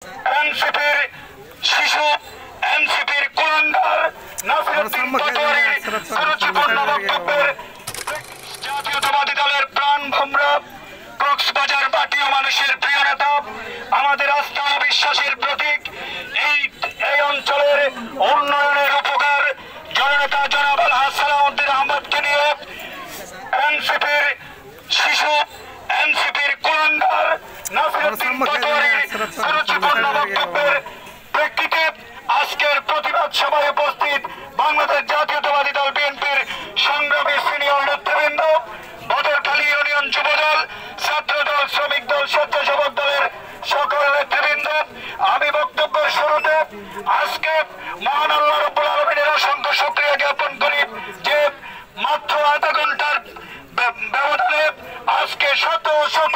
এনসিপির শিশু, এনসিপির কুলাঙ্গার নাসিরউদ্দিন পাটোয়ারীর সুরুচিপূর্ণ বক্তব্যের জাতীয়তাবাদী দলের প্রাণ ভোমরা কক্সবাজার বাটীয় মানুষের প্রিয় নেতা, আমাদের আস্থা ও বিশ্বাসের প্রতীক, এই অঞ্চলের উন্নয়নের উপকার জননেতা জনাব আলহাজ সালাউদ্দিন আহমদকে নিয়ে এনসিপির শিশু, এনসিপির কুলাঙ্গার নাসিরউদ্দিন পাটোয়ারীর সুরুচিপূর্ণ বক্তব্যের প্রেক্ষিতে আজকের প্রতিবাদ সভায় উপস্থিত বাংলাদেশ জাতীয়তাবাদী দল বিএনপির সংগ্রামী সিনিয়র নেতৃবৃন্দ, বদরখালী ইউনিয়ন যুবদল, ছাত্রদল, শ্রমিক দল, স্বেচ্ছাসেবক দলের সকল নেতৃবৃন্দ, আমি বক্তব্যের শুরুতে আজকে মহান আল্লাহ রাব্বুল আলামিনের অসংখ্য শুকরিয়া জ্ঞাপন করি যে মাত্র আধা ঘন্টার ব্যবধানে আজকে শত শত